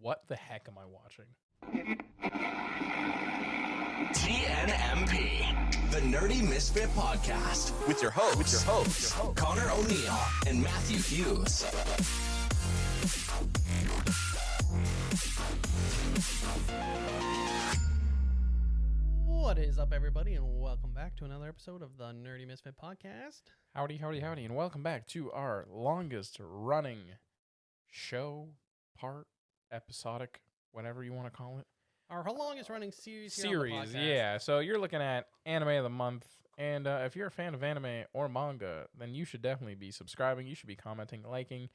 What the heck am I watching? TNMP, the Nerdy Misfit Podcast, with your hosts, Connor O'Neill and Matthew Hughes. What is up, everybody, and welcome back to another episode of the Nerdy Misfit Podcast. Howdy, and welcome back to our longest running show, part, episodic, whatever you want to call it. Our longest running series here on the podcast. Yeah. So you're looking at Anime of the Month, and if you're a fan of anime or manga, then you should definitely be subscribing. You should be commenting, liking.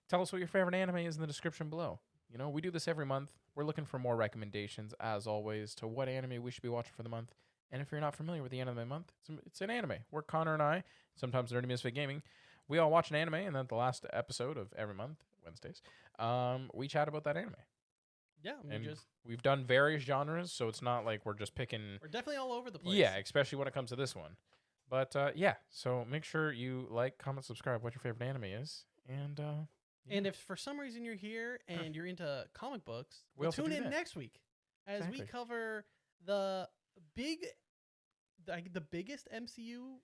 Tell us what your favorite anime is in the description below. You know, we do this every month. We're looking for more recommendations, as always, to what anime we should be watching for the month. And if you're not familiar with the anime month, it's an anime where Connor and I, sometimes Nerdy Misfit Gaming, we all watch an anime, and then the last episode of every month, Wednesdays, we chat about that anime. Yeah, we've done various genres, so it's not like we're just picking. We're definitely all over the place. Yeah, especially when it comes to this one. But yeah, so make sure you like, comment, subscribe, what your favorite anime is, and yeah. And if for some reason you're here and you're into comic books, we'll tune in next week as we cover the biggest MCU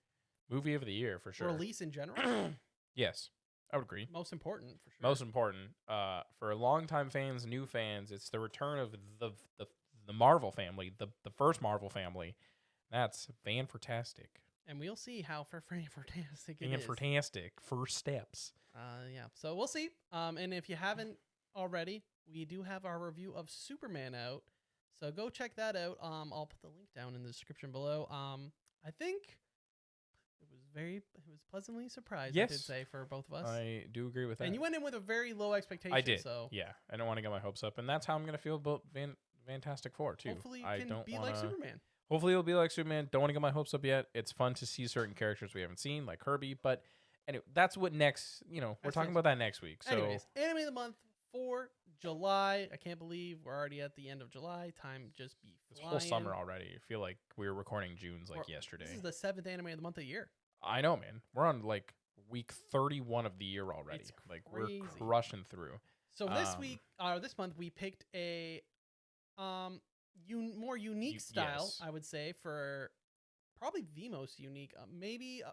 movie of the year for sure. Release in general. Yes, I would agree. Most important for sure. Most important for longtime fans, new fans, it's the return of the Marvel family, the first Marvel family. That's Fan-Tastic. And we'll see how Fan-Tastic it is. Fan-Tastic, first steps. Yeah, so we'll see. And if you haven't already, we do have our review of Superman out. So go check that out. I'll put the link down in the description below. I think it was pleasantly surprised, yes, I did say, for both of us. I do agree with that. And you went in with a very low expectation. I did. So yeah, I don't want to get my hopes up. And that's how I'm going to feel about Fantastic Four, too. Hopefully it can be like Superman. Hopefully it'll be like Superman. Don't want to get my hopes up yet. It's fun to see certain characters we haven't seen, like Kirby. But anyway, that's what next, we're talking about that next week. So, anyways, Anime of the Month for July. I can't believe we're already at the end of July. Time just be flying. This whole summer already. I feel like we were recording June's like yesterday. This is the 7th Anime of the Month of the year. I know, man. We're on like week 31 of the year already. It's like crazy. We're crushing through. So this month, we picked a more unique style, yes. I would say, for probably the most unique. Maybe,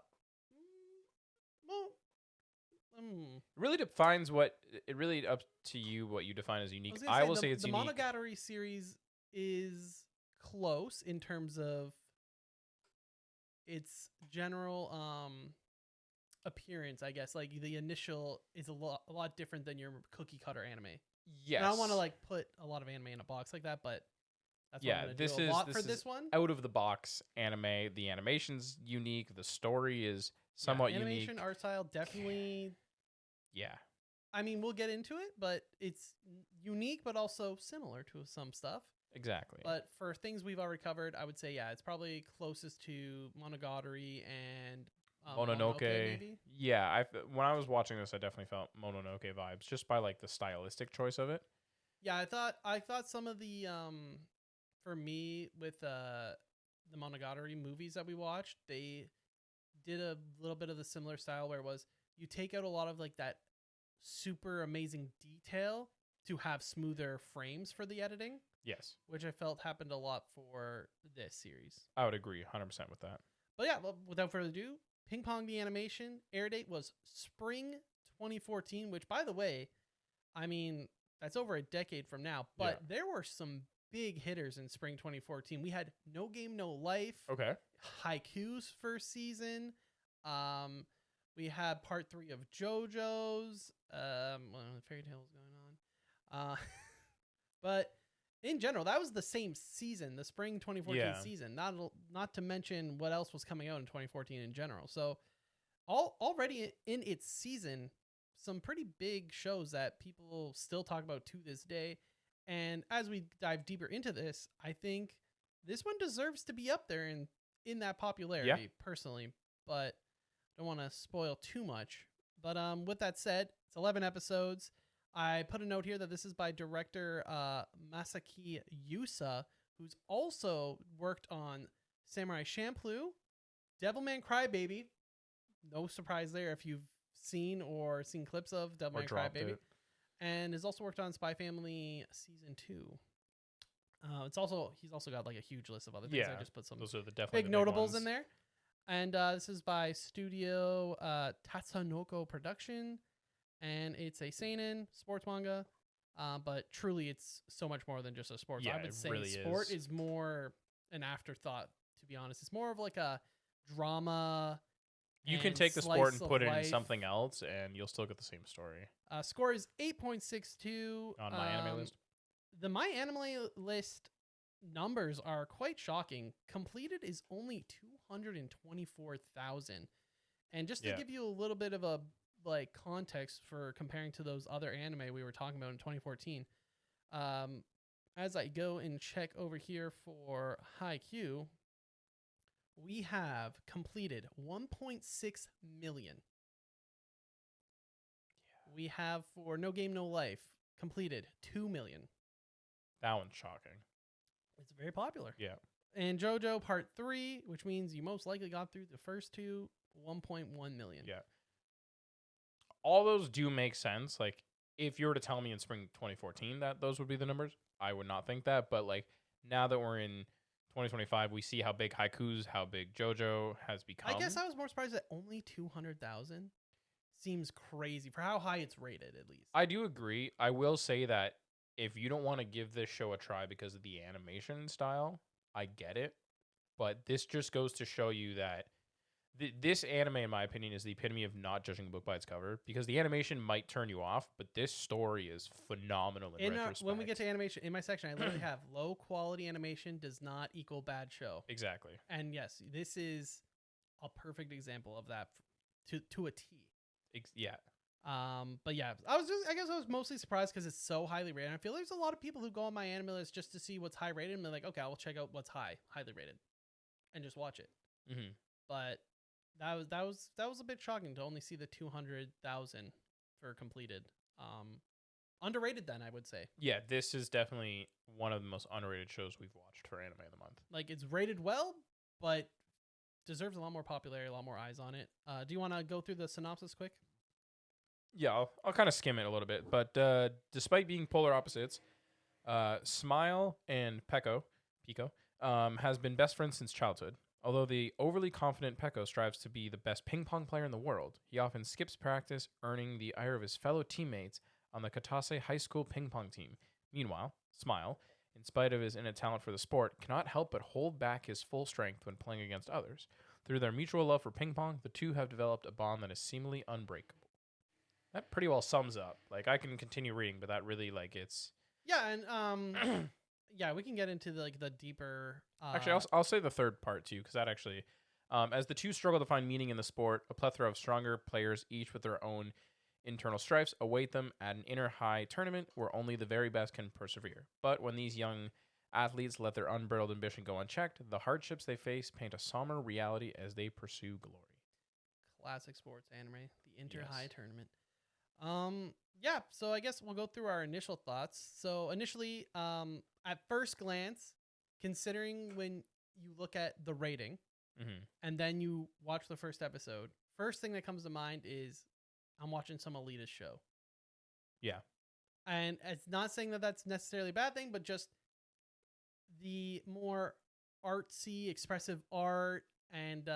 really defines it really up to you what you define as unique. I will say it's unique. The Monogatari series is close in terms of its general appearance, I guess. Like the initial is a lot different than your cookie cutter anime. Yes. And I don't want to like put a lot of anime in a box like that, but that's what I'm gonna this do is a lot this for is this one. Out of the box anime. The animation's unique. The story is somewhat animation, unique. Art style, definitely. Yeah. I mean, we'll get into it, but it's unique, but also similar to some stuff. Exactly. But for things we've already covered, I would say, yeah, it's probably closest to Monogatari and Mononoke. Maybe. Yeah, when I was watching this, I definitely felt Mononoke vibes just by like the stylistic choice of it. Yeah, I thought some of the for me with the Monogatari movies that we watched, they did a little bit of the similar style where it was you take out a lot of like that super amazing detail to have smoother frames for the editing. Yes. Which I felt happened a lot for this series. I would agree 100% with that. But yeah, without further ado, Ping Pong the animation air date was spring 2014, which by the way, I mean, that's over a decade from now, but there were some big hitters in spring 2014. We had No Game, No Life. Okay. Haikyuu's first season. We had part 3 of JoJo's. Fairy Tail's going on. But in general, that was the same season, the spring 2014 season. Not to mention what else was coming out in 2014 in general. So already in its season, some pretty big shows that people still talk about to this day. And as we dive deeper into this, I think this one deserves to be up there in that popularity, personally. But don't want to spoil too much. But with that said, it's 11 episodes. I put a note here that this is by director Masaki Yusa, who's also worked on Samurai Champloo, Devilman Crybaby. No surprise there if you've seen clips of Devilman Crybaby. and has also worked on Spy Family season 2. He's also got like a huge list of other things. I just put some those are definitely big the notables ones. in there. And this is by Studio Tatsunoko Production, and it's a seinen sports manga. But truly, it's so much more than just a sports. Yeah, I would it say really sport is. is more an afterthought. To be honest, it's more of like a drama. You can and take the sport and slice of put it in life. something else, and you'll still get the same story. Score is 8.62 On my anime list. The My Anime List numbers are quite shocking. Completed is only 224,000. And just to give you a little bit of a like context for comparing to those other anime we were talking about in 2014, as I go and check over here for Haikyuu, we have completed 1.6 million. We have for No Game No Life completed 2 million. That one's shocking. It's very popular. Yeah. And JoJo Part 3, which means you most likely got through the first two, 1.1 million. Yeah. All those do make sense. Like, if you were to tell me in spring 2014 that those would be the numbers, I would not think that. But, like, now that we're in 2025, we see how big Haiku's, how big JoJo has become. I guess I was more surprised that only 200,000 seems crazy for how high it's rated, at least. I do agree. I will say that if you don't want to give this show a try because of the animation style, I get it. But this just goes to show you that this anime, in my opinion, is the epitome of not judging a book by its cover, because the animation might turn you off, but this story is phenomenal in retrospect. When we get to animation, in my section, I literally have low quality animation does not equal bad show. Exactly. And yes, this is a perfect example of that to a T. Yeah. But yeah, I guess I was mostly surprised because it's so highly rated. I feel there's a lot of people who go on my anime list just to see what's high rated, and they're like, okay, I'll check out what's highly rated, and just watch it. Mm-hmm. But that was a bit shocking to only see the 200,000 for completed. Underrated then, I would say. Yeah, this is definitely one of the most underrated shows we've watched for Anime of the Month. Like, it's rated well, but deserves a lot more popularity, a lot more eyes on it. Do you want to go through the synopsis quick? Yeah, I'll kind of skim it a little bit. But despite being polar opposites, Smile and Pico has been best friends since childhood. Although the overly confident Pico strives to be the best ping pong player in the world, he often skips practice, earning the ire of his fellow teammates on the Katase High School ping pong team. Meanwhile, Smile, in spite of his innate talent for the sport, cannot help but hold back his full strength when playing against others. Through their mutual love for ping pong, the two have developed a bond that is seemingly unbreakable. That pretty well sums up. Like, I can continue reading, but that really, like, it's... Yeah, and yeah, we can get into the deeper. Actually, I'll say the third part too, because that actually, as the two struggle to find meaning in the sport, a plethora of stronger players, each with their own internal strifes, await them at an inner high tournament where only the very best can persevere. But when these young athletes let their unbridled ambition go unchecked, the hardships they face paint a somber reality as they pursue glory. Classic sports anime, the inter high tournament. Yeah, so I guess we'll go through our initial thoughts. So initially, at first glance, considering when you look at the rating and then you watch the first episode, first thing that comes to mind is I'm watching some elitist show. Yeah. And it's not saying that that's necessarily a bad thing, but just the more artsy, expressive art, and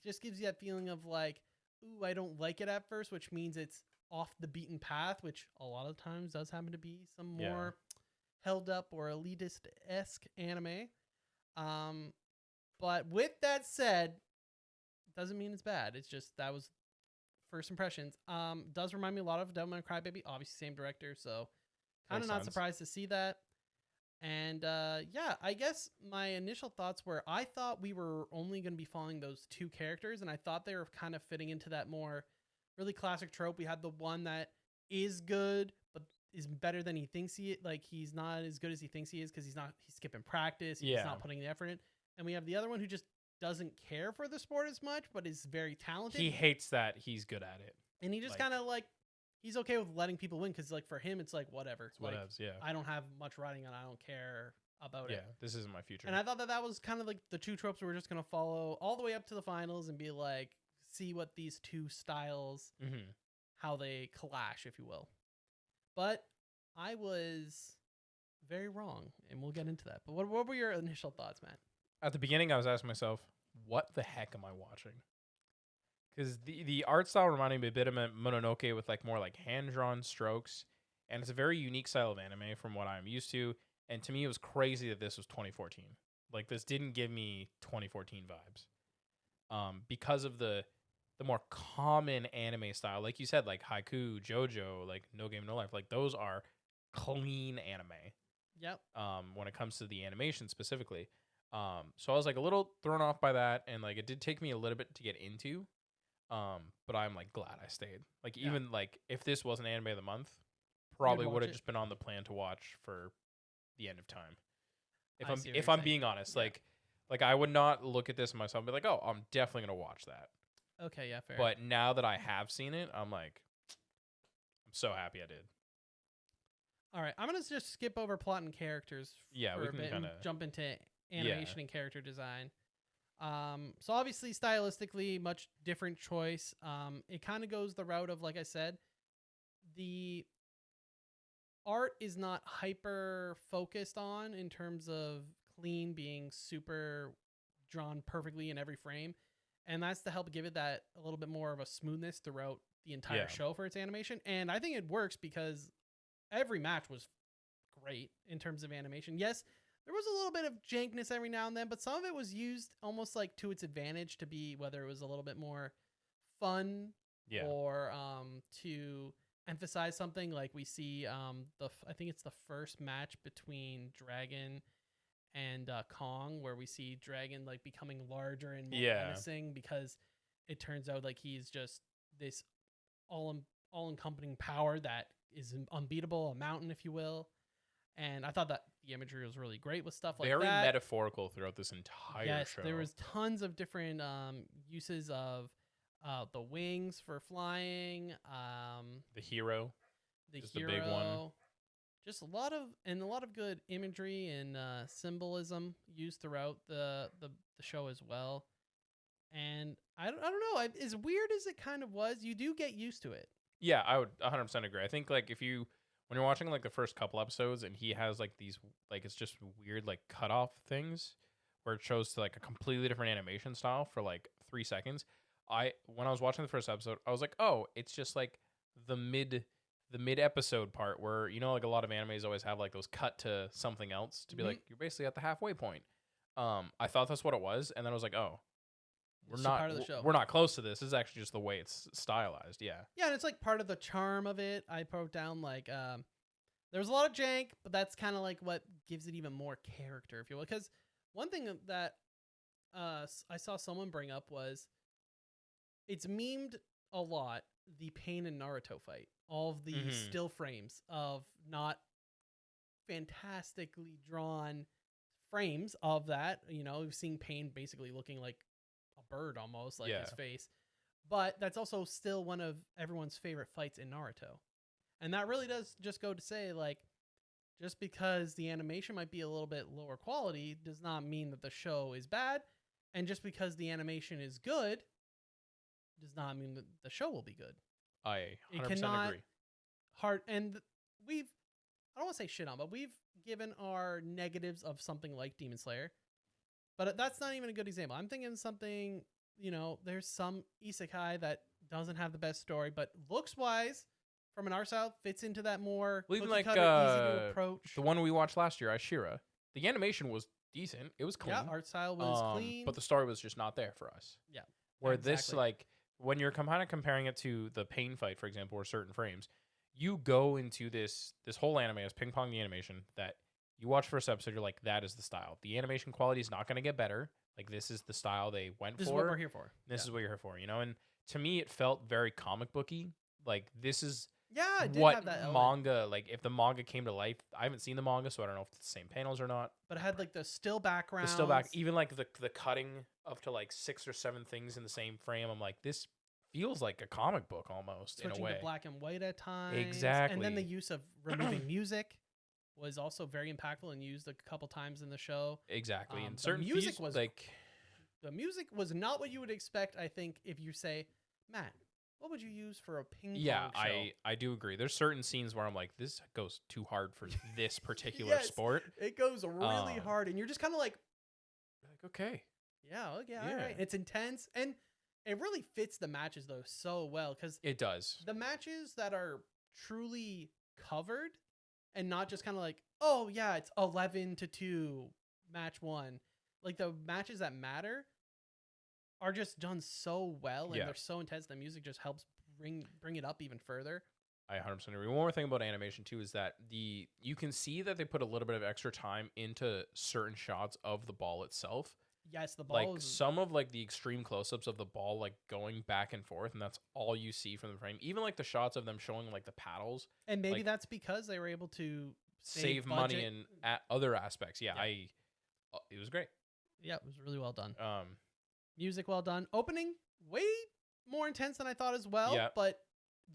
just gives you that feeling of like, ooh, I don't like it at first, which means it's off the beaten path, which a lot of times does happen to be some more held up or elitist-esque anime. But with that said, doesn't mean it's bad. It's just that was first impressions. Does remind me a lot of Devil May Cry Baby, obviously same director, so kind of not surprised to see that. And yeah, I guess my initial thoughts were I thought we were only going to be following those two characters, and I thought they were kind of fitting into that more really classic trope. We had the one that is good, but is better than he thinks he is. Like, he's not as good as he thinks he is because he's skipping practice. He's not putting the effort in. And we have the other one who just doesn't care for the sport as much, but is very talented. He hates that he's good at it. And he just kind of like, he's okay with letting people win because like for him, it's like whatever. It's whatevs, yeah. I don't have much writing on. I don't care about it. Yeah, this isn't my future. And I thought that was kind of like the two tropes we were just going to follow all the way up to the finals and be like, see what these two styles, how they clash, if you will. But I was very wrong, and we'll get into that. But what were your initial thoughts, Matt? At the beginning, I was asking myself, what the heck am I watching? Because the art style reminded me a bit of Mononoke with like more like hand-drawn strokes. And it's a very unique style of anime from what I'm used to. And to me, it was crazy that this was 2014. Like, this didn't give me 2014 vibes. Because of the more common anime style. Like you said, like Haiku, JoJo, like No Game No Life. Like, those are clean anime. Yep. When it comes to the animation specifically. So I was like a little thrown off by that, and like it did take me a little bit to get into. But I'm like glad I stayed. Like even like if this wasn't anime of the month, probably watch would have it. just been on the plan to watch for the end of time. I see what If you're I'm saying. being honest, Yeah. like I would not look at this myself and be like, oh, I'm definitely gonna watch that. Okay, yeah, fair. But now that I have seen it, I'm like, I'm so happy I did. All right, I'm gonna just skip over plot and characters Yeah, for we a can bit and kinda- jump into animation and character design. So obviously stylistically, much different choice. It kind of goes the route of, like I said, the art is not hyper focused on in terms of clean being super drawn perfectly in every frame, and that's to help give it that a little bit more of a smoothness throughout the entire Yeah. show for its animation. And I think it works because every match was great in terms of animation. Yes, there was a little bit of jankness every now and then, but some of it was used almost like to its advantage to be whether it was a little bit more fun Yeah. or to emphasize something. Like we see I think it's the first match between Dragon and Kong, where we see Dragon like becoming larger and more Yeah. menacing because it turns out like he's just this all encompassing power that is unbeatable, a mountain, if you will. And I thought that the imagery was really great with stuff like Very that. metaphorical throughout this entire Yes, show. there was tons of different uses of the wings for flying, the hero. the Just the hero. big one. Just a lot of good imagery and symbolism used throughout the show as well. And I don't know. As weird as it kind of was, you do get used to it. Yeah, I would 100% agree. I think like when you're watching like the first couple episodes and he has like these like it's just weird like cutoff things where it shows to like a completely different animation style for like 3 seconds. When I was watching the first episode, I was like, "Oh, it's just like the mid episode part where like a lot of animes always have like those cut to something else to be like you're basically at the halfway point." I thought that's what it was, and then I was like, "Oh, It's just part of the show. we're not close to this. This is actually just the way it's stylized." Yeah. Yeah, and it's like part of the charm of it. I wrote down like there was a lot of jank, but that's kind of like what gives it even more character, if you will. Because one thing that I saw someone bring up was it's memed a lot, the Pain and Naruto fight. All of the still frames of not fantastically drawn frames of that. We've seen Pain basically looking like a bird almost, like his face. But that's also still one of everyone's favorite fights in Naruto. And that really does just go to say, like, just because the animation might be a little bit lower quality does not mean that the show is bad. And just because the animation is good does not mean that the show will be good. I 100% It cannot agree. and I don't want to say shit on, but we've given our negatives of something like Demon Slayer. But that's not even a good example. I'm thinking something, there's some isekai that doesn't have the best story, but looks-wise, from an art style, fits into that more Well, even cookie-cutter, easy to approach. the one we watched last year, Ashira, the animation was decent. It was clean. Yeah, art style was clean. But the story was just not there for us. Yeah, Where this, exactly. like, when you're kind of comparing it to the Pain fight, for example, or certain frames, you go into this whole anime as ping pong the animation that you watch first episode, you're like, that is the style. The animation quality is not going to get better. Like, this is the style they went for. This is what we're here for. This is what you're here for, And to me, it felt very comic booky. Like, this is Yeah, I did what have that element. manga, like, if the manga came to life. I haven't seen the manga, so I don't know if it's the same panels or not. But it had, like, the still background. The still back, even, like, the cutting up to, like, 6 or 7 things in the same frame. I'm like, this feels like a comic book almost, Switching in a way. to black and white at times. Exactly. And then the use of removing music was also very impactful and used a couple times in the show. Exactly. And The certain music fees, was like... The music was not what you would expect, I think, if you say, Matt, what would you use for a ping Yeah, pong show? I do agree. There's certain scenes where I'm like, this goes too hard for this particular Yes, sport. it goes really Um, hard, and you're just kind of like, Like, okay, yeah, okay, all yeah, right. It's intense, and it really fits the matches though so well because it does. the matches that are truly covered and not just kind of like, oh yeah, it's 11-2 match one. Like the matches that matter are just done so well and Yeah. they're so intense. The music just helps bring it up even further. I 100% agree. One more thing about animation too is that you can see that they put a little bit of extra time into certain shots of the ball itself. Yes, the Like ball is some of like the extreme close-ups of the ball like going back and forth, and that's all you see from the frame. Even like the shots of them showing like the paddles, and maybe like, that's because they were able to save money budget. in other aspects. Yeah, Yeah. it was great. Yeah, it was really well done. Um, Music well done. Opening way more intense than I thought as well. Yeah. But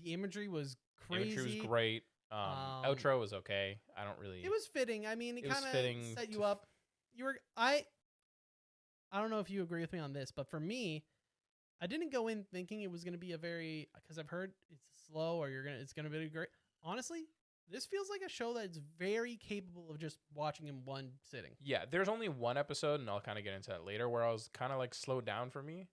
the imagery was crazy. imagery was great. Outro was okay. I don't really. It was fitting. I mean, it It was kind of fitting set you to up. You were I don't know if you agree with me on this, but for me, I didn't go in thinking it was going to be a very because I've heard it's slow or it's going to be great. Honestly, this feels like a show that's very capable of just watching in one sitting. Yeah, there's only one episode, and I'll kind of get into that later, where I was kind of like slowed down for me.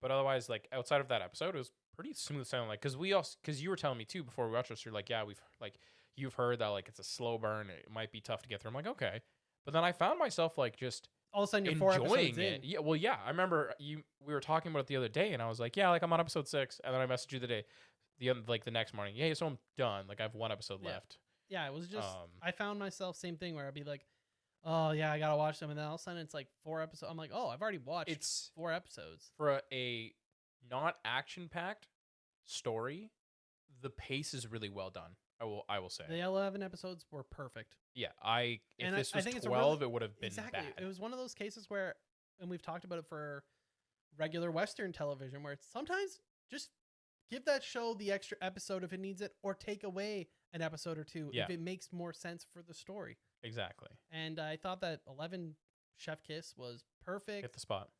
But otherwise, like outside of that episode, it was pretty smooth sailing. Like, because you were telling me too before we watched this, you're like, yeah, you've heard that like it's a slow burn. It might be tough to get through. I'm like, okay, but then I found myself like just All of a sudden, you're 4 enjoying episodes it. in. Yeah, well, yeah, I remember we were talking about it the other day, and I was like, yeah, like I'm on episode 6, and then I messaged you the next morning. Yeah, so I'm done. Like I have one episode Yeah. left. Yeah, it was just Um, I found myself same thing where I'd be like, oh yeah, I gotta watch them, and then all of a sudden it's like 4 episodes. I'm like, oh, I've already watched It's 4 episodes. for a not action packed story. The pace is really well done. I will say. The 11 episodes were perfect. Yeah, if And this I was think it's 12, it would have been Exactly. bad. It was one of those cases where, and we've talked about it for regular Western television, where it's sometimes just give that show the extra episode if it needs it, or take away an episode or two Yeah. if it makes more sense for the story. Exactly. And I thought that 11 Chef Kiss was perfect. Hit the spot.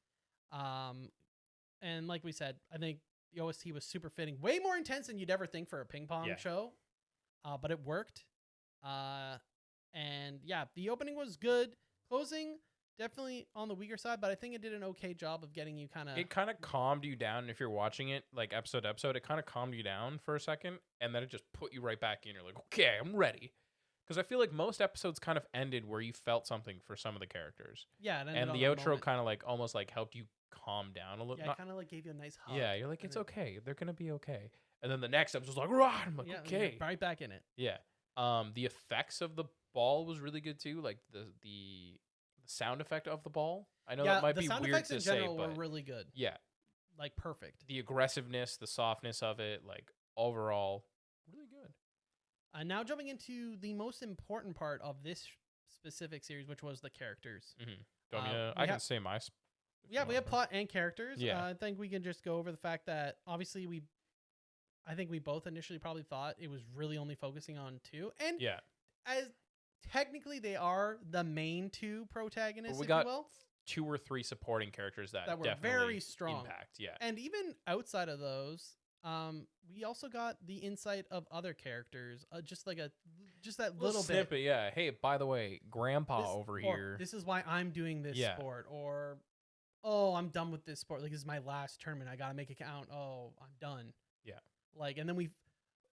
And like we said, I think the OST was super fitting, way more intense than you'd ever think for a ping pong Yeah. show. But it worked. And yeah, the opening was good. Closing, definitely on the weaker side, but I think it did an okay job of getting you kind of. It kind of calmed you down. If you're watching it like episode to episode, it kind of calmed you down for a second, and then it just put you right back in. You're like, okay, I'm ready. Because I feel like most episodes kind of ended where you felt something for some of the characters, Yeah, it ended and on the that outro moment. kind of like almost like helped you calm down a little. Yeah, it kind of like gave you a nice hug. Yeah, you're like, and it's it- okay. They're gonna be okay. And then the next episode's like, rah! I'm like, Yeah, and you're okay. right back in it. Yeah. The effects of the ball was really good too. Like the sound effect of the ball. I know Yeah, that might the be sound weird effects to in say, general were but really good, yeah, like perfect. the aggressiveness, the softness of it, like overall, really good. Now jumping into the most important part of this specific series, which was the characters. Mm-hmm. Don't we I can have- say my. Yeah, we have plot and characters. Yeah. I think we can just go over the fact that obviously I think we both initially probably thought it was really only focusing on 2, and Yeah, as technically they are the main 2 protagonists, we if got you will, 2 or 3 supporting characters that that were definitely very strong. impact. Yeah, And even outside of those, we also got the insight of other characters, just that little bit. snippet. Yeah. Hey, by the way, Grandpa This- over or, here. This is why I'm doing this Yeah. sport, or oh, I'm done with this sport. Like this is my last tournament. I gotta make it count. Oh, I'm done. Yeah. Like, and then we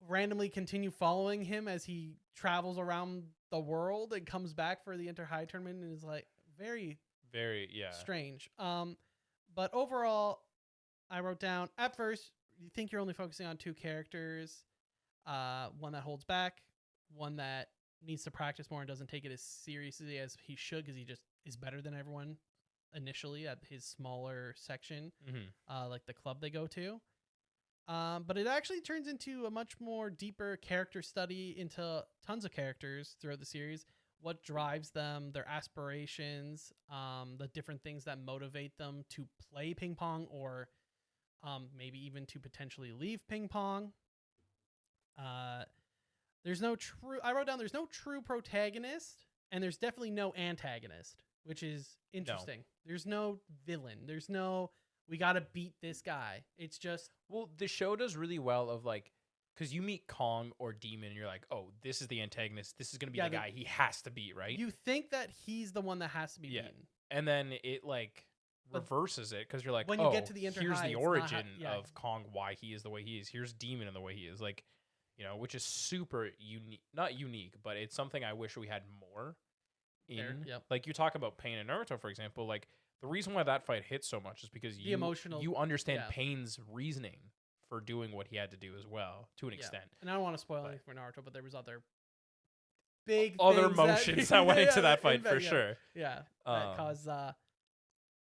randomly continue following him as he travels around the world and comes back for the Inter High tournament, and is like very Very strange. But overall, I wrote down at first you think you're only focusing on 2 characters, one that holds back, one that needs to practice more and doesn't take it as seriously as he should because he just is better than everyone initially at his smaller section, Mm-hmm. like the club they go to. But it actually turns into a much more deeper character study into tons of characters throughout the series, what drives them, their aspirations, the different things that motivate them to play ping pong or maybe even to potentially leave ping pong. I wrote down there's no true protagonist and there's definitely no antagonist, which is interesting. There's no villain. There's no we got to beat this guy. It's just Well, the show does really well of like, because you meet Kong or Demon, and you're like, oh, this is the antagonist. This is gonna be the guy he has to beat, right? you think that he's the one that has to be beaten. And then it like But reverses it because you're like, when oh, you get to the here's Inter-High, the it's not origin yeah. of Kong, why he is the way he is. Here's Demon and the way he is, like, you know, which is super unique. Not unique, but it's something I wish we had more in. Fair, yep. Like you talk about Pain and Naruto, for example. Like the reason why that fight hits so much is because you understand Pain's reasoning for doing what he had to do as well, to an extent. And I don't want to spoil anything for Naruto, but there was other big other things emotions that went into that fight for yeah, sure. Yeah, that caused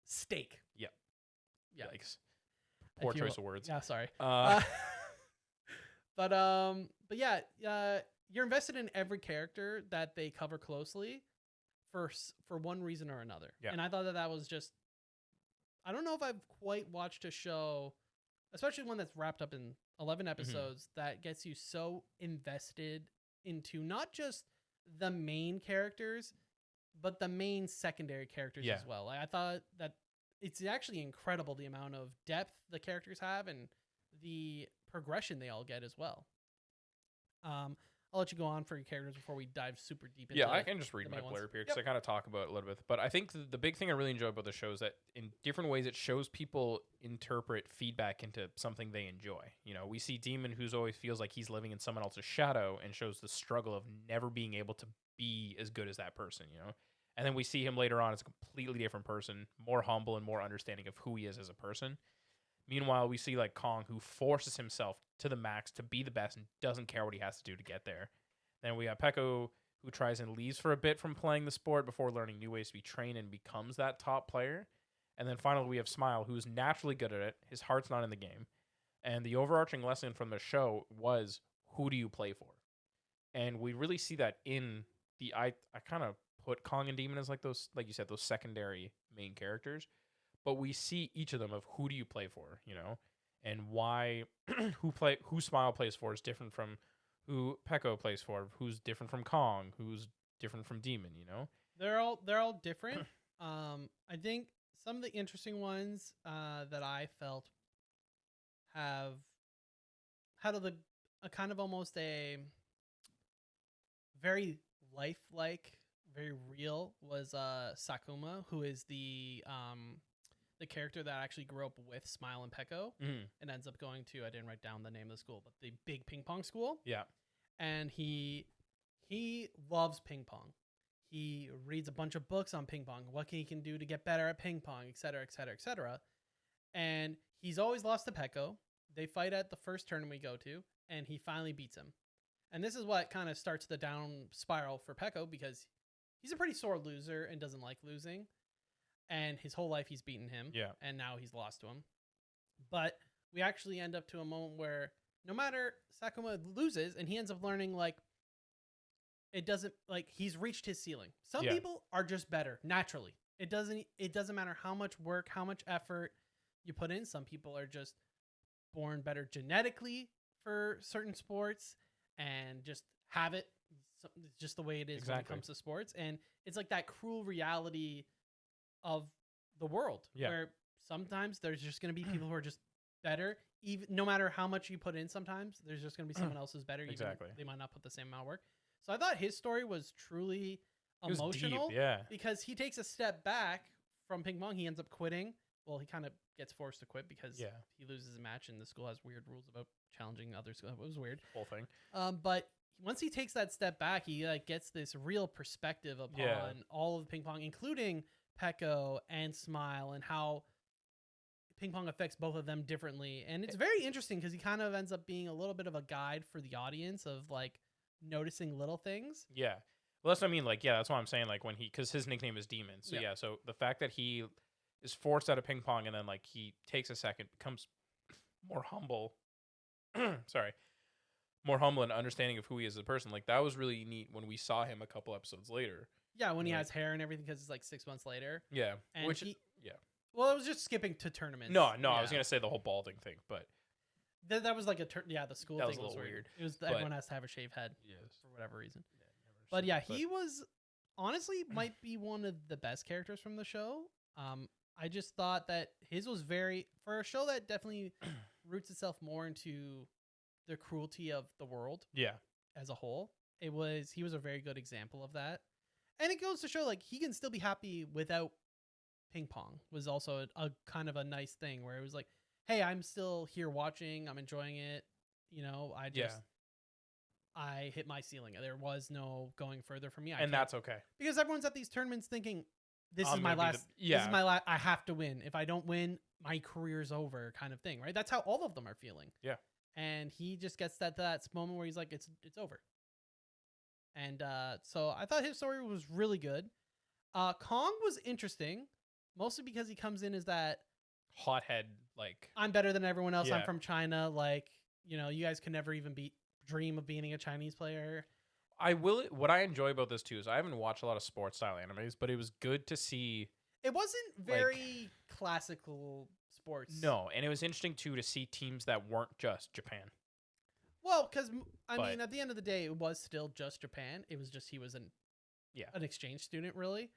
steak. Yeah. Yeah. Yikes. Poor choice of words. Yeah, sorry. But yeah, you're invested in every character that they cover closely for one reason or another. Yeah. And I thought that was just, I don't know if I've quite watched a show, especially one that's wrapped up in 11 episodes, that gets you so invested into not just the main characters, but the main secondary characters as well. I thought that it's actually incredible the amount of depth the characters have and the progression they all get as well. I'll let you go on for your characters before we dive super deep into I can just read my blurb here because I kind of talk about it a little bit. But I think the big thing I really enjoy about the show is that in different ways it shows people interpret feedback into something they enjoy. You know, we see Demon, who's always feels like he's living in someone else's shadow, and shows the struggle of never being able to be as good as that person, you know? And then we see him later on as a completely different person, more humble and more understanding of who he is as a person. Meanwhile, we see like Kong, who forces himself to the max to be the best and doesn't care what he has to do to get there. Then we have Peko, who tries and leaves for a bit from playing the sport before learning new ways to be trained and becomes that top player. And then finally, we have Smile, who's naturally good at it. His heart's not in the game. And the overarching lesson from the show was, who do you play for? And we really see that in the... I kind of put Kong and Demon as like those, like you said, those secondary main characters. But we see each of them of who do you play for, you know, and why who Smile plays for is different from who Peko plays for, who's different from Kong, who's different from Demon, you know. They're all different. I think some of the interesting ones that I felt have had a kind of almost a very lifelike, very real was Sakuma, who is the character that actually grew up with Smile and Peko and ends up going to, I didn't write down the name of the school, but the big ping pong school. Yeah. And he loves ping pong. He reads a bunch of books on ping pong, what he can do to get better at ping pong, et cetera, et cetera, et cetera. And he's always lost to Peko. They fight at the first tournament we go to, and he finally beats him. And this is what kind of starts the down spiral for Peko, because he's a pretty sore loser and doesn't like losing. And his whole life he's beaten him. Yeah. And now he's lost to him. But we actually end up to a moment where no matter Sakuma loses, and he ends up learning, like, it doesn't, like, he's reached his ceiling. Some people are just better naturally. It doesn't matter how much work, how much effort you put in. Some people are just born better genetically for certain sports and just have it. It's just the way it is when it comes to sports. And it's like that cruel reality of the world where sometimes there's just going to be people who are just better, even no matter how much you put in. Sometimes there's just going to be someone else who's better. Exactly. They might not put the same amount of work. So I thought his story was truly emotional, because he takes a step back from ping pong. He ends up quitting. Well, he kind of gets forced to quit because he loses a match, and the school has weird rules about challenging other schools. It was weird. Whole thing. But once he takes that step back, he like gets this real perspective upon all of ping pong, including Peko and Smile, and how ping pong affects both of them differently. And it's very interesting because he kind of ends up being a little bit of a guide for the audience of like noticing little things. Yeah. Well, that's what I mean. Like, that's what I'm saying. Like because his nickname is Demon. So so the fact that he is forced out of ping pong and then like he takes a second, becomes more humble. More humble and understanding of who he is as a person. Like that was really neat when we saw him a couple episodes later. Yeah, when he has hair and everything, because it's like 6 months later. Yeah, and which well, it was just skipping to tournaments. No, I was gonna say the whole balding thing, but that was like the school that thing was a little weird. It was everyone has to have a shaved head, for whatever reason. But he was honestly might be one of the best characters from the show. I just thought that his was very, for a show that definitely roots itself more into the cruelty of the world Yeah. as a whole. He was a very good example of that. And it goes to show like he can still be happy without ping pong was also a kind of a nice thing where it was like, hey, I'm still here watching. I'm enjoying it. I hit my ceiling. There was no going further for me. And that's okay. Because everyone's at these tournaments thinking, this I'm is my gonna be last. the- This is my last. I have to win. If I don't win, my career's over, kind of thing, right? That's how all of them are feeling. Yeah. And he just gets that moment where he's like, it's over. And so I thought his story was really good. Kong was interesting, mostly because he comes in as that Hothead, like, I'm better than everyone else. I'm Yeah. from China. Like, you guys can never even dream of being a Chinese player. what I enjoy about this too is I haven't watched a lot of sports style animes, but it was good to see. It wasn't very classical sports. No, and it was interesting too to see teams that weren't just Japan. Well, because I But- mean, at the end of the day, it was still just Japan. It was just he was an exchange student, really.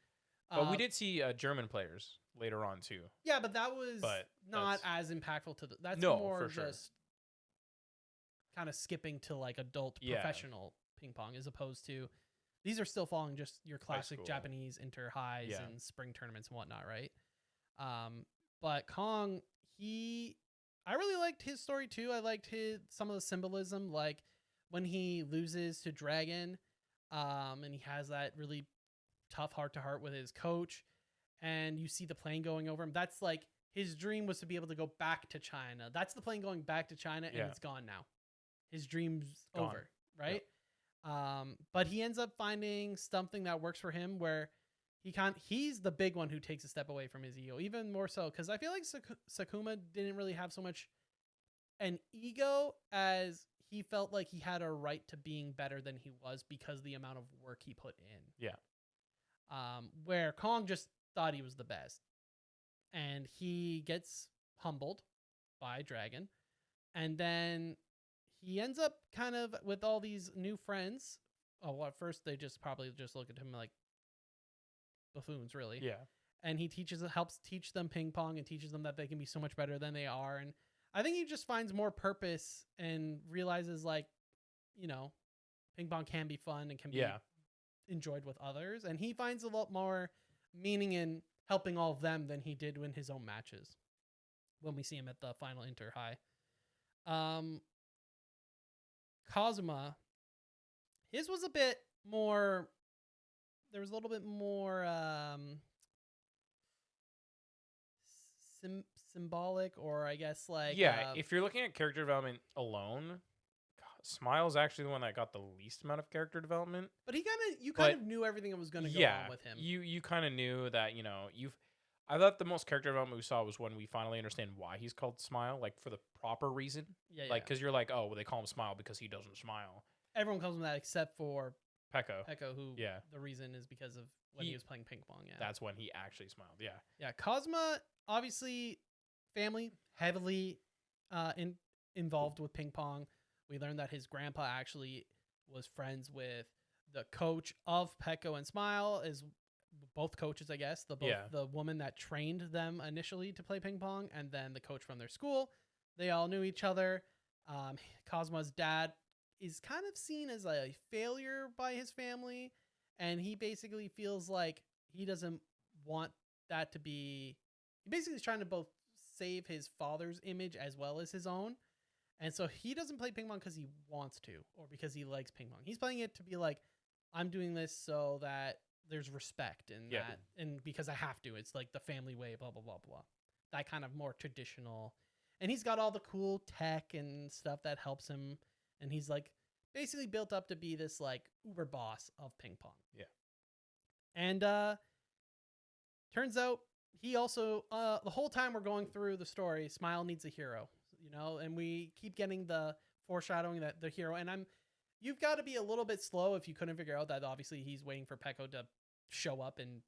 But we did see German players later on too. Yeah, but that was But not as impactful to the. That's No, more for sure. just kind of skipping to like adult Yeah. professional ping pong, as opposed to these are still following just your classic school. Japanese inter highs Yeah. and spring tournaments and whatnot, right? But Kong, I really liked his story too. I liked some of the symbolism, like when he loses to Dragon, and he has that really tough heart to heart with his coach, and you see the plane going over him. That's like his dream was to be able to go back to China. That's the plane going back to China, and Yeah. it's gone now. His dream's Gone. over, right? But he ends up finding something that works for him where he's the big one who takes a step away from his ego, even more so because I feel like Sakuma didn't really have so much an ego as he felt like he had a right to being better than he was because of the amount of work he put in. Yeah. Where Kong just thought he was the best, and he gets humbled by Dragon, and then he ends up kind of with all these new friends. Oh, well, at first they probably just look at him like buffoons, really. Yeah. And he helps teach them ping pong and teaches them that they can be so much better than they are. And I think he just finds more purpose and realizes like, ping pong can be fun and can be enjoyed with others. And he finds a lot more meaning in helping all of them than he did in his own matches when we see him at the final inter high. Kazuma, his was a bit more. There was a little bit more symbolic, or I guess like if you're looking at character development alone, Smile's actually the one that got the least amount of character development. But you kind of knew everything that was going to go on with him. You kind of knew that I thought the most character development we saw was when we finally understand why he's called Smile, like for the proper reason. Yeah, because you're like, oh, well, they call him Smile because he doesn't smile. Everyone calls him that except for Peko, who the reason is because of when he was playing ping pong. Yeah, that's when he actually smiled. Yeah, yeah. Kazuma, obviously, family heavily involved with ping pong. We learned that his grandpa actually was friends with the coach of Peko and Smile, is both coaches, I guess. The woman that trained them initially to play ping pong, and then the coach from their school. They all knew each other. Kazuma's dad is kind of seen as a failure by his family, and he basically feels like he doesn't want that to be. He basically is trying to both save his father's image as well as his own. And so he doesn't play ping pong because he wants to or because he likes ping pong. He's playing it to be like, I'm doing this so that there's respect and that, and because I have to. It's like the family way, blah, blah, blah, blah. That kind of more traditional. And he's got all the cool tech and stuff that helps him. And he's like basically built up to be this like uber boss of ping pong. Yeah. And turns out he also, the whole time we're going through the story, Smile needs a hero. And we keep getting the foreshadowing that the hero, and you've got to be a little bit slow if you couldn't figure out that obviously he's waiting for Peko to show up and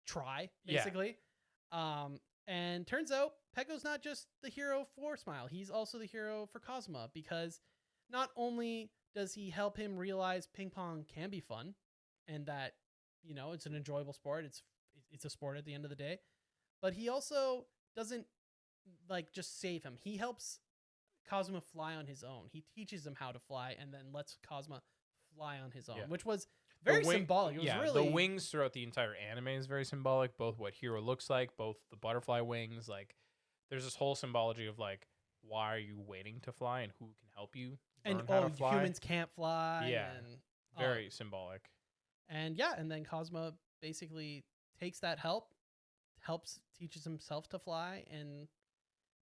try, basically. And turns out Peko's not just the hero for Smile, he's also the hero for Kazuma, because not only does he help him realize ping pong can be fun and that, it's an enjoyable sport, it's a sport at the end of the day, but he also doesn't like just save him. He helps Cosmo fly on his own. He teaches him how to fly and then lets Cosmo fly on his own, Yeah. which was The very wing- symbolic. It was yeah, really the wings throughout the entire anime is very symbolic. Both what Hero looks like, both the butterfly wings. Like, there's this whole symbology of like, why are you waiting to fly, and who can help you and learn how to fly? humans can't fly. Yeah, and very symbolic. and yeah, and then Cosmo basically takes that helps teaches himself to fly and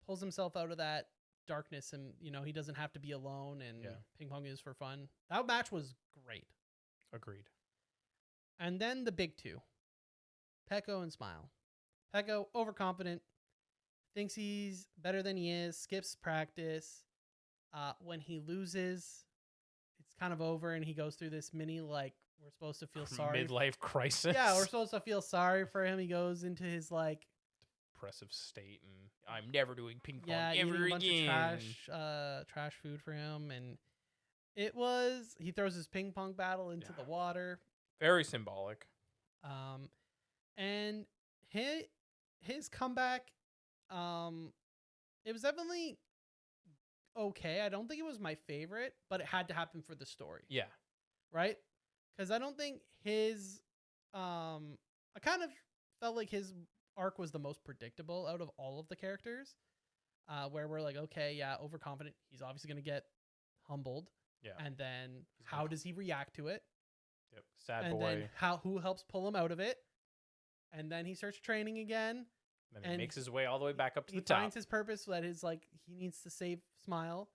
pulls himself out of that darkness, and he doesn't have to be alone, and Yeah. ping pong is for fun. That match was great. Agreed. And then the big two, Peko and Smile. Peko, overconfident, thinks he's better than he is, skips practice. When he loses, it's kind of over, and he goes through this mini, like, we're supposed to feel sorry. Midlife crisis. Yeah, we're supposed to feel sorry for him. He goes into his, like, depressive state, and I'm never doing ping pong yeah, ever eating a bunch again. of trash food for him. And he throws his ping pong battle into Yeah. the water. Very symbolic. And his comeback, it was definitely okay. I don't think it was my favorite, but it had to happen for the story, Yeah. right? Because I don't think I kind of felt like his arc was the most predictable out of all of the characters, where we're like, okay, yeah, overconfident. He's obviously going to get humbled. Yeah. And then He's how gonna- does he react to it? Yep. Sad And boy. then who helps pull him out of it? And then he starts training again. Then he and makes his way all the way back up to He the top. finds his purpose, that is like he needs to save Smile.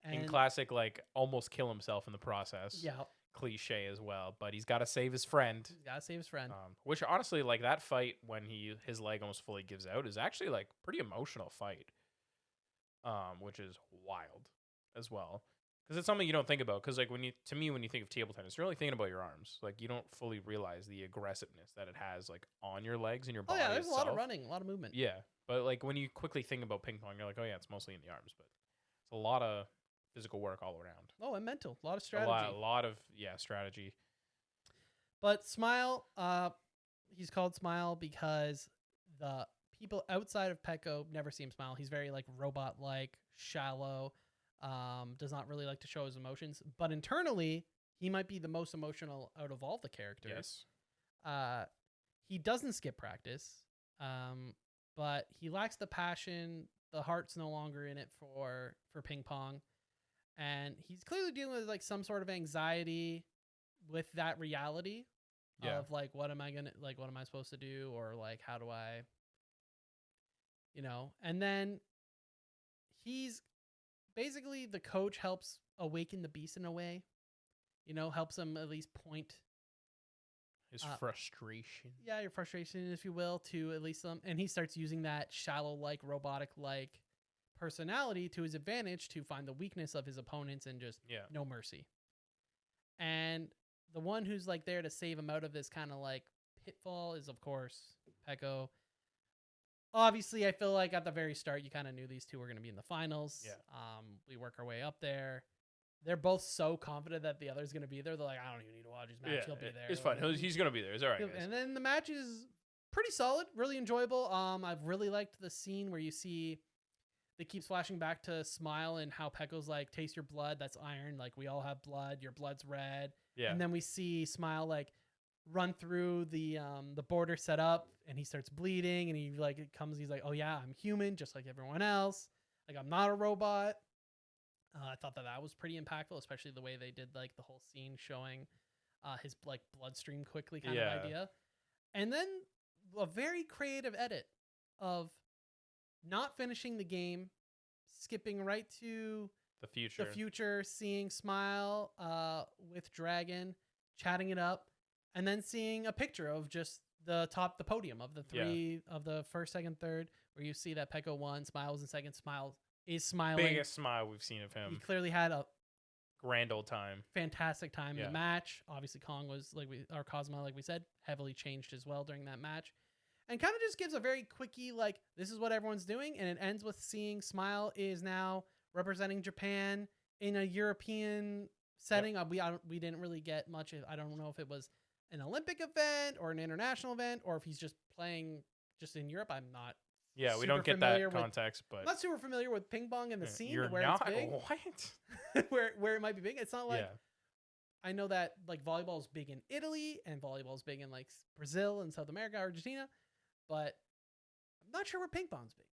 In classic, like, almost kill himself in the process. Yeah, Cliche as well, but he's got to save his friend. he's gotta save his friend. Which honestly, like, that fight when his leg almost fully gives out is actually like pretty emotional fight. Which is wild as well, because it's something you don't think about. Because like when you think of table tennis, you're only thinking about your arms. Like, you don't fully realize the aggressiveness that it has, like, on your legs and your Oh body. yeah, there's a lot of itself. running, a lot of movement. Yeah, but like when you quickly think about ping pong, you're like, oh yeah, it's mostly in the arms, but it's a lot of physical work all around. Oh, and mental, a lot of strategy. A lot of strategy. But Smile, he's called Smile because the people outside of Peko never see him smile. He's very like robot-like, shallow, does not really like to show his emotions. But internally, he might be the most emotional out of all the characters. Yes. He doesn't skip practice, but he lacks the passion. The heart's no longer in it for ping pong. And he's clearly dealing with like some sort of anxiety with that reality Yeah. of like, what am I supposed to do? Or like, how do I, and then he's basically, the coach helps awaken the beast in a way, helps him at least point. His frustration. Yeah, your frustration, if you will, to at least some, and he starts using that shallow, like robotic, like personality to his advantage to find the weakness of his opponents and just no mercy. And the one who's like there to save him out of this kind of like pitfall is, of course, Peko. Obviously, I feel like at the very start, you kind of knew these two were going to be in the finals. Yeah. We work our way up there. They're both so confident that the other's going to be there. They're like, I don't even need to watch his match. He'll be there. It's fine. He's going to be there. It's all right, guys. And then the match is pretty solid, really enjoyable. I've really liked the scene where you see they keep flashing back to Smile and how Peko's like, taste your blood. That's iron. Like, we all have blood. Your blood's red. Yeah. And then we see Smile like run through the border set up, and he starts bleeding, and he's like, oh yeah, I'm human just like everyone else. Like, I'm not a robot. I thought that was pretty impactful, especially the way they did like the whole scene showing his like bloodstream quickly kind of idea. And then a very creative edit of not finishing the game, skipping right to the future, seeing Smile with Dragon, chatting it up, and then seeing a picture of just the podium of the three of the first, second, third, where you see that Peko won, Smile was in second, Smile is smiling. Biggest smile we've seen of him. He clearly had a grand old time. Fantastic time in the match. Obviously, Kong was Cosmo, like we said, heavily changed as well during that match. And kind of just gives a very quickie, like, this is what everyone's doing. And it ends with seeing Smile is now representing Japan in a European setting. We didn't really get much. I don't know if it was an Olympic event or an international event, or if he's just playing just in Europe, I'm not. Yeah, we super don't get familiar that with- context, but I'm not super familiar with ping pong and the scene you're where not it's big, what? where it might be big. It's not like Yeah, I know that like volleyball is big in Italy and volleyball is big in like Brazil and South America, Argentina, but I'm not sure where ping pong's big.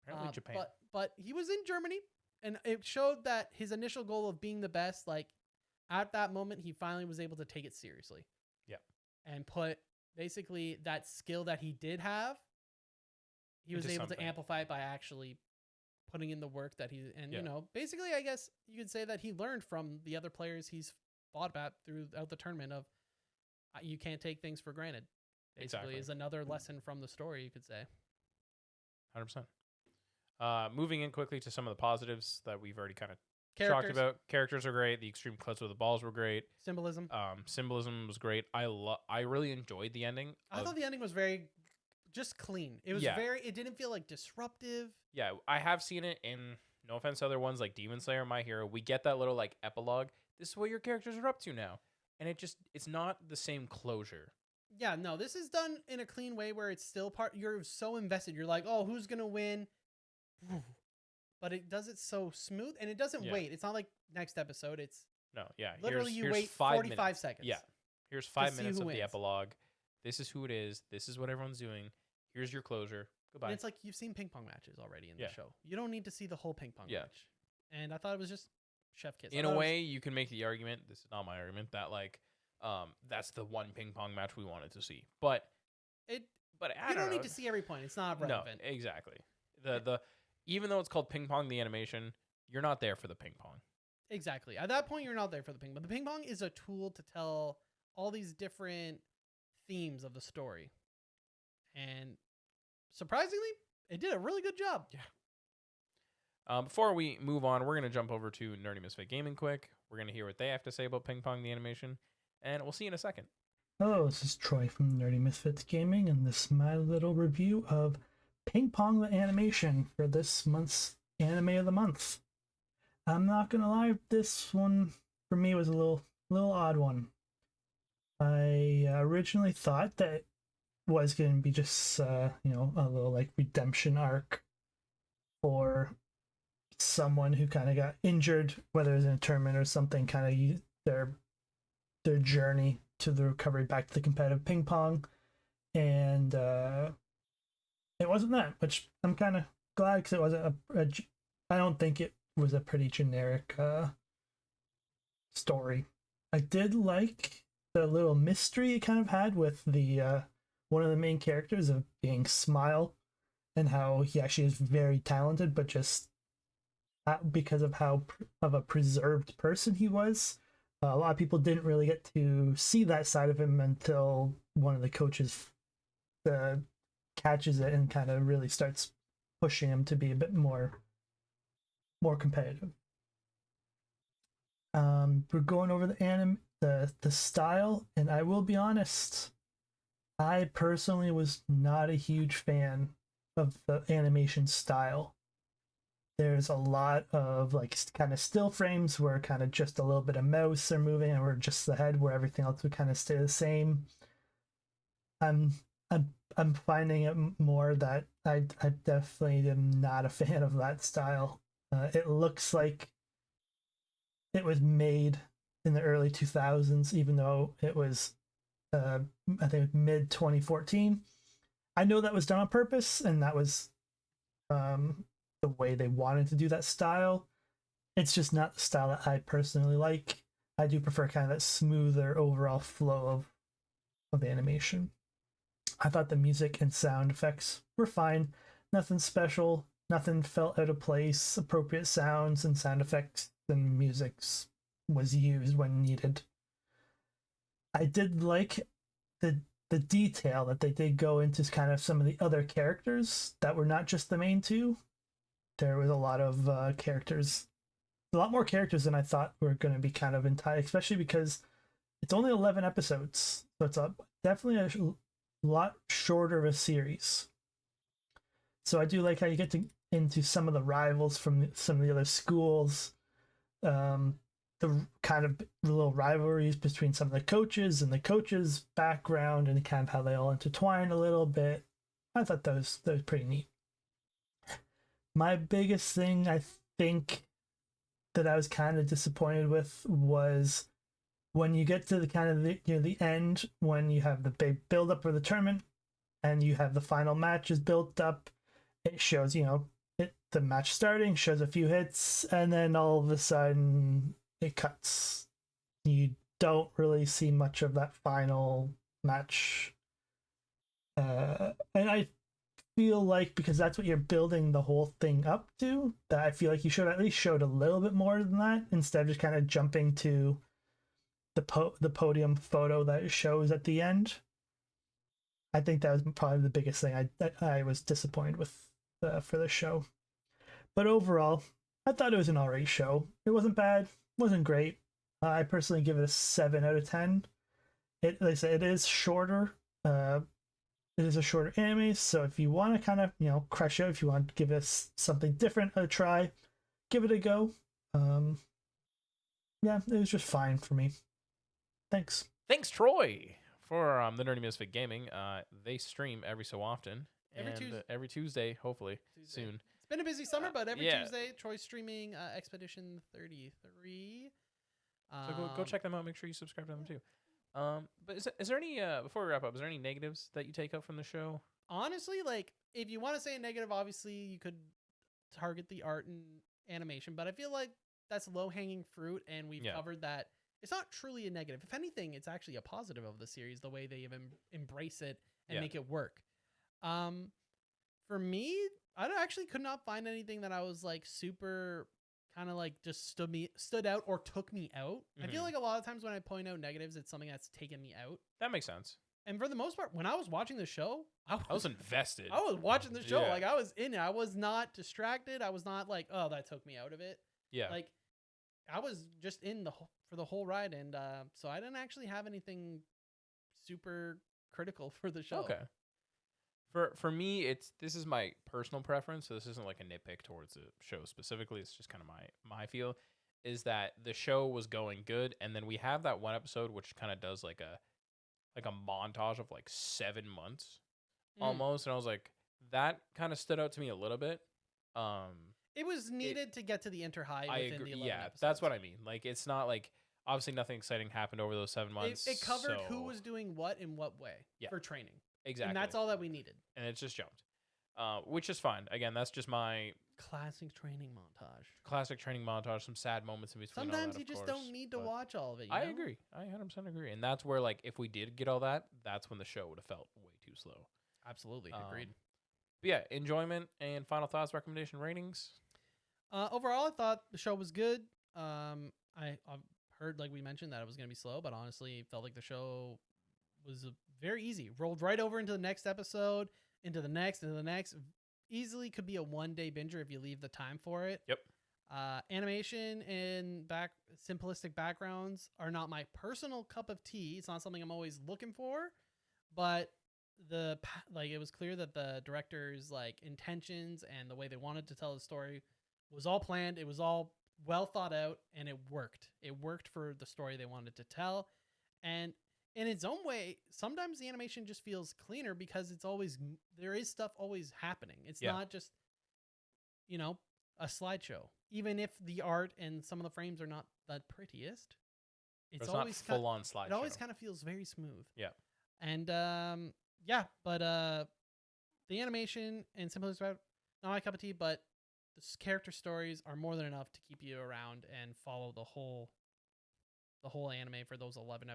apparently Japan. But he was in Germany, and it showed that his initial goal of being the best, like at that moment, he finally was able to take it seriously. Yeah. And put basically that skill that he did have, he was Into able something. to amplify it by actually putting in the work that he, and Yeah. you know, basically, I guess you could say that he learned from the other players he's fought about throughout the tournament of you can't take things for granted. Basically, Exactly. is another lesson from the story, you could say. 100%. Moving in quickly to some of the positives that we've already kind of talked Characters, about. Characters are great. The extreme cuts with the balls were great. symbolism. Symbolism was great. I really enjoyed the ending. I thought the ending was very just clean. It was Yeah. it didn't feel like disruptive. Yeah, I have seen it in, no offense to other ones like Demon Slayer, My Hero. We get that little like epilogue. This is what your characters are up to now. And it's not the same closure. Yeah, no, this is done in a clean way where it's still you're so invested. You're like, oh, who's going to win? But it does it so smooth and it doesn't Yeah. wait. It's not like next episode. It's No, yeah. literally here's you wait 5 45 minutes. seconds. Yeah. Here's 5 see minutes who of the wins. epilogue. This is who it is. This is what everyone's doing. Here's your closure. Goodbye. And it's like you've seen ping pong matches already in Yeah. the show. You don't need to see the whole ping pong Yeah. match. And I thought it was just chef kiss. In a way, you can make the argument, this is not my argument, that like that's the one ping pong match we wanted to see. But I you don't need to see every point. It's not relevant. No, exactly. The even though it's called ping pong the animation, you're not there for the ping pong. Exactly. At that point, you're not there for the ping pong. The ping pong is a tool to tell all these different themes of the story. And surprisingly, it did a really good job. Yeah. Before we move on, we're going to jump over to Nerdy Misfit Gaming quick. We're going to hear what they have to say about ping pong the animation. And we'll see you in a second. Hello, this is Troy from Nerdy Misfits Gaming, and this is my little review of Ping Pong the Animation for this month's Anime of the Month. I'm not gonna lie, this one for me was a little odd one. I originally thought that it was going to be just a little like redemption arc for someone who kind of got injured, whether it was in a tournament or something, kind of their journey to the recovery back to the competitive ping pong, and it wasn't that, which I'm kind of glad because it wasn't I don't think it was a pretty generic story. I did like the little mystery it kind of had with the one of the main characters of being Smile, and how he actually is very talented, but just because of how of a preserved person he was. A lot of people didn't really get to see that side of him until one of the coaches catches it and kind of really starts pushing him to be a bit more competitive. We're going over the style, and I will be honest, I personally was not a huge fan of the animation style. There's a lot of like kind of still frames where kind of just a little bit of mouse are moving, or just the head, where everything else would kind of stay the same. I'm finding it more that I definitely am not a fan of that style. It looks like it was made in the early 2000s, even though it was I think mid 2014. I know that was done on purpose, and that was the way they wanted to do that style. It's just not the style that I personally like. I do prefer kind of that smoother overall flow of animation. I thought the music and sound effects were fine. Nothing special. Nothing felt out of place. Appropriate sounds and sound effects and music was used when needed. I did like the detail that they did go into kind of some of the other characters that were not just the main two. There was a lot of characters, a lot more characters than I thought were going to be kind of entire, especially because it's only 11 episodes. So it's definitely a lot shorter of a series. So I do like how you get into some of the rivals from some of the other schools, the kind of little rivalries between some of the coaches and the coaches' background, and kind of how they all intertwine a little bit. I thought that was pretty neat. My biggest thing, I think, that I was kind of disappointed with was when you get to the kind of the end, when you have the big build up for the tournament and you have the final match is built up. It shows, the match starting, shows a few hits, and then all of a sudden it cuts. You don't really see much of that final match. And I feel like, because that's what you're building the whole thing up to, that I feel like you should at least showed a little bit more than that, instead of just kind of jumping to the podium photo that it shows at the end. I think that was probably the biggest thing I was disappointed with for the show. But overall, I thought it was an alright show. It wasn't bad, wasn't great. I personally give it a 7 out of 10. Like I said, it is shorter. It is a shorter anime, so if you want to kind of, crush it, if you want to give us something different a try, give it a go. Yeah, it was just fine for me. Thanks. Thanks, Troy, for the Nerdy Misfit Gaming. They stream every so often. Every Tuesday, hopefully, soon. It's been a busy summer, but every yeah. Tuesday, Troy's streaming Expedition 33. So go check them out. Make sure you subscribe to them too. But is there any before we wrap up, is there any negatives that you take up from the show? Honestly, like, if you want to say a negative, obviously you could target the art and animation, but I feel like that's low-hanging fruit, and we've covered that. It's not truly a negative. If anything, it's actually a positive of the series, the way they even embrace it and make it work. For me, I actually could not find anything that I was like super kind of like just stood out or took me out. I feel like a lot of times when I point out negatives, it's something that's taken me out. That makes sense. And for the most part, when I was watching the show, I was invested. I was watching the show. Like, I was in it. I was not distracted. I was not like, oh, that took me out of it. Yeah. Like, I was just in for the whole ride. And so I didn't actually have anything super critical for the show. Okay. For me, this is my personal preference, so this isn't like a nitpick towards the show specifically. It's just kind of my feel, is that the show was going good, and then we have that one episode which kind of does like a montage of like 7 months almost, and I was like, that kind of stood out to me a little bit. It was needed to get to the inter-high within the 11 episodes. That's what I mean. Like, it's not like, obviously nothing exciting happened over those 7 months. It covered who was doing what in what way for training. Exactly. And that's all that we needed. And it just jumped, which is fine. Again, that's just my classic training montage. Some sad moments in between. Sometimes you just don't need to watch all of it. I agree. I 100% agree. And that's where, like, if we did get all that, that's when the show would have felt way too slow. Absolutely. Agreed. But yeah, enjoyment and final thoughts, recommendation, ratings. Overall, I thought the show was good. I've heard, like we mentioned, that it was going to be slow, but honestly, it felt like the show was very easy. Rolled right over into the next episode, into the next. Easily could be a one-day binger if you leave the time for it. Yep. Animation and simplistic backgrounds are not my personal cup of tea. It's not something I'm always looking for, but it was clear that the director's like intentions and the way they wanted to tell the story was all planned. It was all well thought out, and it worked. It worked for the story they wanted to tell, and in its own way, sometimes the animation just feels cleaner because there is stuff always happening. It's not just, a slideshow. Even if the art and some of the frames are not the prettiest, it's always not full on slideshow. It always kind of feels very smooth. Yeah. And but the animation and simplicity, not my cup of tea, but the character stories are more than enough to keep you around and follow the whole anime for those 11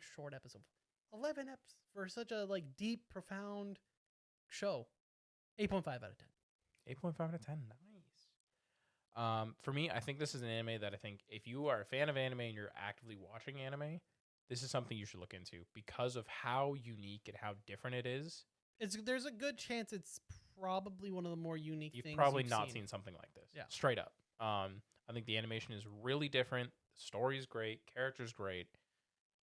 short episodes. 11 eps for such a like deep, profound show. 8.5 out of 10. 8.5 out of 10. Nice. For me, I think this is an anime that I think if you are a fan of anime and you're actively watching anime, this is something you should look into because of how unique and how different it is. There's a good chance it's probably one of the more unique things. You've probably not seen something like this. Yeah. Straight up. I think the animation is really different. The story's great. Character's great.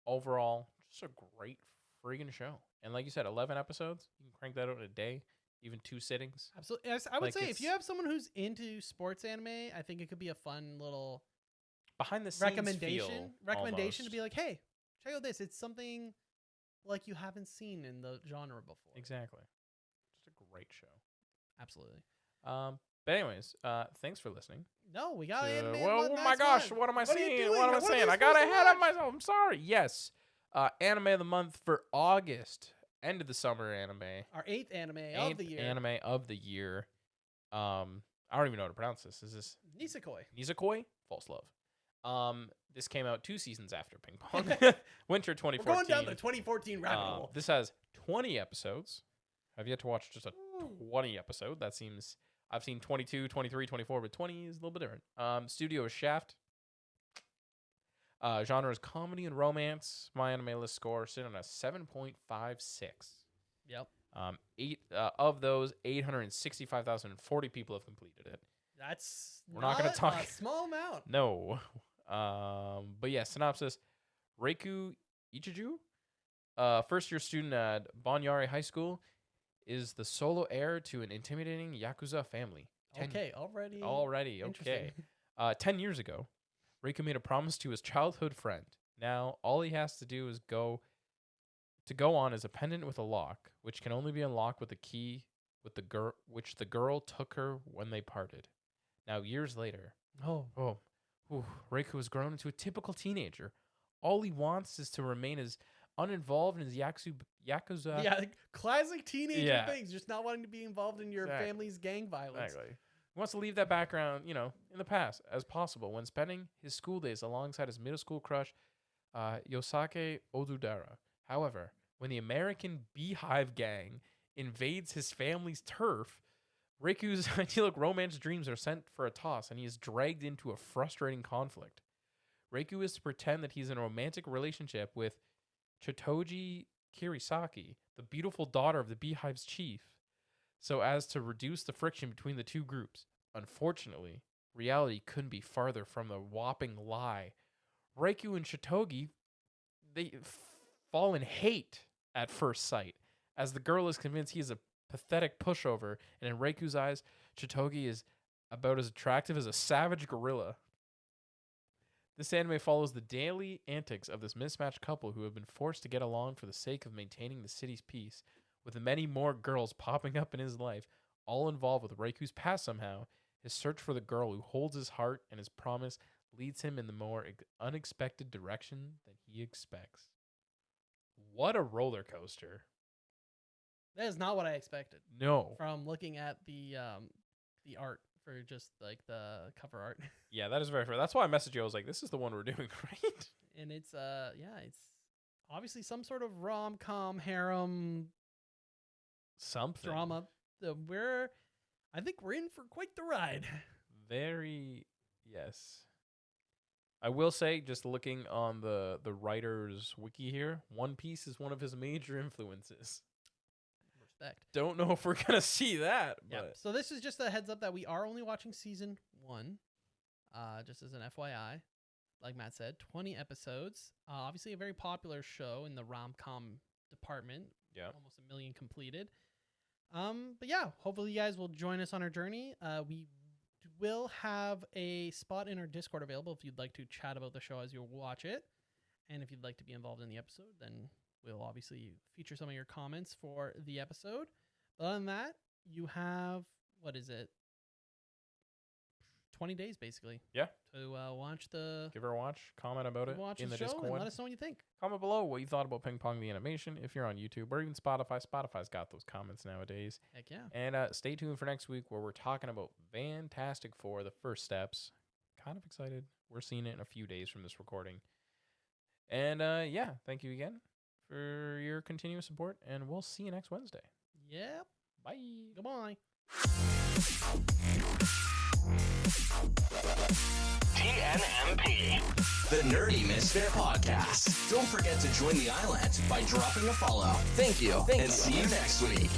Overall, just a great friggin' show. And like you said, 11 episodes. You can crank that out in a day, even 2 sittings. Absolutely. I would say if you have someone who's into sports anime, I think it could be a fun little behind the scenes recommendation to be like, hey, check out this. It's something like you haven't seen in the genre before. Exactly. Just a great show. Absolutely. But anyways, thanks for listening. No, we got to- anime. well, oh my gosh, what am I What are you saying? doing? What am I What are saying? we I got supposed to ahead of watch? myself. I'm sorry. Yes. Anime of the month for August. End of the summer anime. Our 8th anime of Eighth the year. anime of the year. I don't even know how to pronounce this. Is this Nisekoi. Nizakoi? False Love. This came out 2 seasons after Ping Pong. Winter We're 2014. going down the 2014 rabbit hole. This has 20 episodes. I've yet to watch just a 20 episode. That seems... I've seen 22, 23, 24, but 20 is a little bit different. Studio is Shaft. Genre is comedy and romance. My anime list score sitting on a 7.56. Yep. Of those, 865,040 people have completed it. That's We're not gonna talk- a small amount. No. But yeah, synopsis. Reiku Ichiju, first-year student at Bonyari High School, is the solo heir to an intimidating Yakuza family. Okay, already. Okay. Interesting. 10 years ago, Reiku made a promise to his childhood friend. Now, all he has to do is go on is a pendant with a lock, which can only be unlocked with the key with which the girl took her when they parted. Now, years later, Reiku has grown into a typical teenager. All he wants is to remain as uninvolved in his Yakuza. Yeah, like, classic teenager Yeah. things. Just not wanting to be involved in your Exactly. family's gang violence. Exactly. He wants to leave that background, in the past as possible when spending his school days alongside his middle school crush, Yosake Odudara. However, when the American Beehive Gang invades his family's turf, Reiku's idyllic romance dreams are sent for a toss, and he is dragged into a frustrating conflict. Reiku is to pretend that he's in a romantic relationship with Chitoji Kirisaki, the beautiful daughter of the Beehive's chief, so as to reduce the friction between the two groups. Unfortunately, reality couldn't be farther from the whopping lie. Reiku and Chitogi, they fall in hate at first sight, as the girl is convinced he is a pathetic pushover, and in Reiku's eyes, Chitogi is about as attractive as a savage gorilla. This anime follows the daily antics of this mismatched couple who have been forced to get along for the sake of maintaining the city's peace, with many more girls popping up in his life, all involved with Reiku's past somehow. His search for the girl who holds his heart and his promise leads him in the more unexpected direction than he expects. What a roller coaster. That is not what I expected No. from looking at the art for just like the cover art. Yeah, that is very fair. That's why I messaged you. I was like, this is the one we're doing, right? And it's it's obviously some sort of rom-com harem Something. drama. I think we're in for quite the ride. Very, yes. I will say, just looking on the writer's wiki here, One Piece is one of his major influences. Respect. Don't know if we're going to see that, Yeah. but So this is just a heads up that we are only watching season 1. Just as an FYI. Like Matt said, 20 episodes. Obviously a very popular show in the rom-com department. Yeah. Almost 1 million completed. But yeah, hopefully you guys will join us on our journey. We will have a spot in our Discord available if you'd like to chat about the show as you watch it. And if you'd like to be involved in the episode, then we'll obviously feature some of your comments for the episode. But other than that, you have, 20 days basically. Yeah. To watch the give her a watch, comment about it watch in the the show and Discord. let us know what you think. Comment below what you thought about Ping Pong the animation if you're on YouTube or even Spotify. Spotify's got those comments nowadays. Heck yeah. And stay tuned for next week where we're talking about Fantastic Four, the first steps. Kind of excited. We're seeing it in a few days from this recording. And yeah, thank you again for your continuous support, and we'll see you next Wednesday. Yep. Bye. Goodbye. TNMP, the Nerdy Misfit Podcast. Don't forget to join the island by dropping a follow. Thank you. And see you next week.